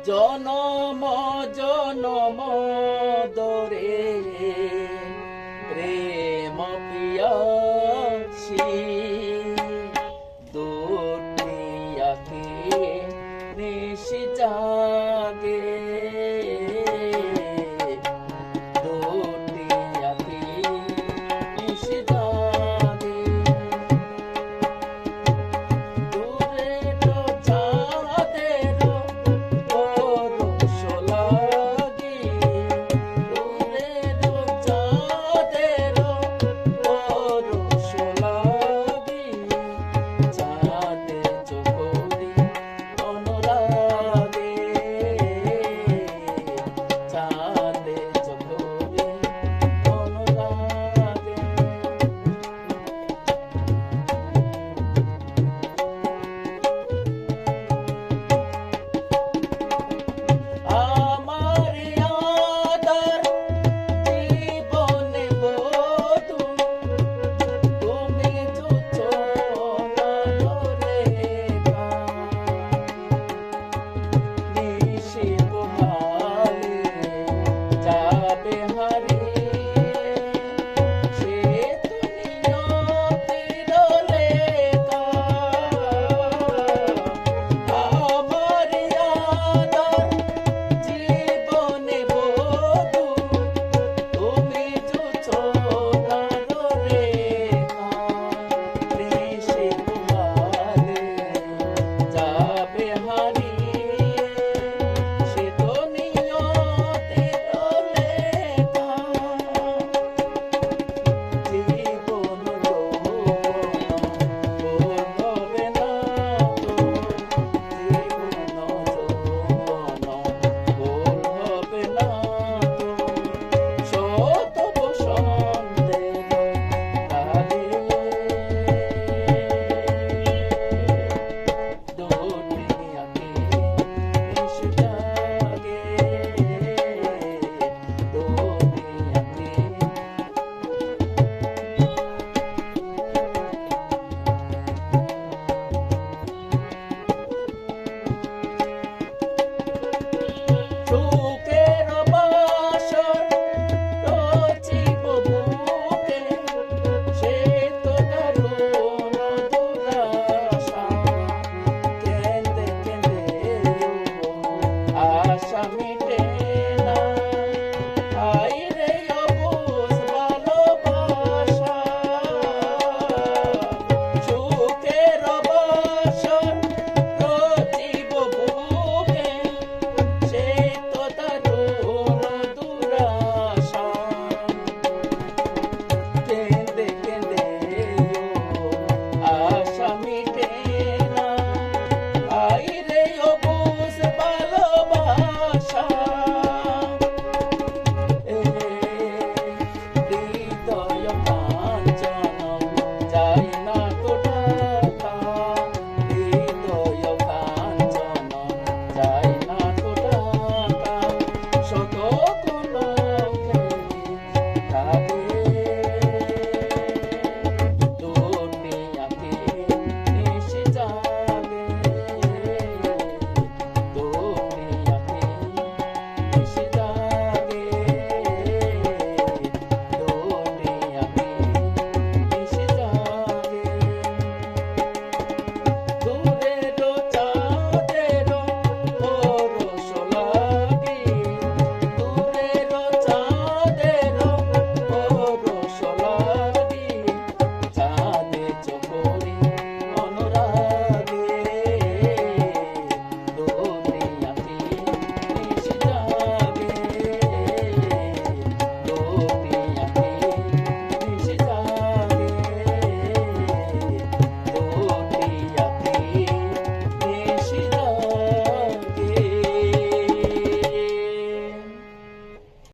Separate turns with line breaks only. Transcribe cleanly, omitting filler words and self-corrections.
জনম জনম দরে প্রেম পিয়াসী দুটি আঁখি নিশি জাগে দুটি আঁখি নিশি জাগে দূরের চাঁদের পরশ লাগি দূরের চাঁদের পরশ লাগি চাঁদে চোখরি অনুরাগে চাঁদে চোখরি অনুরাগে আমার আদার জীবনে বধূ তুমি যোচনা রেখা নিশি পোহালে যাবে হারিয়ে সে দুনিয়াতের লেখা আমার আদার জীবনে বধূ তুমি যোচনা রেখা নিশি পোহালে যাবে হারিয়ে সে দুনিয়াতের লেখা জীবন যৌবন হবে না তো জীবন যৌবন হবে না তো শত বসন্তের কালে দুটি আঁখি নিশি জাগে দুটি আঁখি সুখের বাসর রচিব বুকে সে তো দারুণ দুরাশা কেঁদে কেঁদে আশা মিটে না আই রে অবুঝ ভালোবাসা সুখের বাসর রচিব বুকে সে তো দারুণ দুরাশা কেঁদে কেঁদে আশা মিটে না আই রে অবুঝ ভালোবাসা হৃদয় কাঞ্চন যাই না তো ঢাকা হৃদয় কাঞ্চন যাই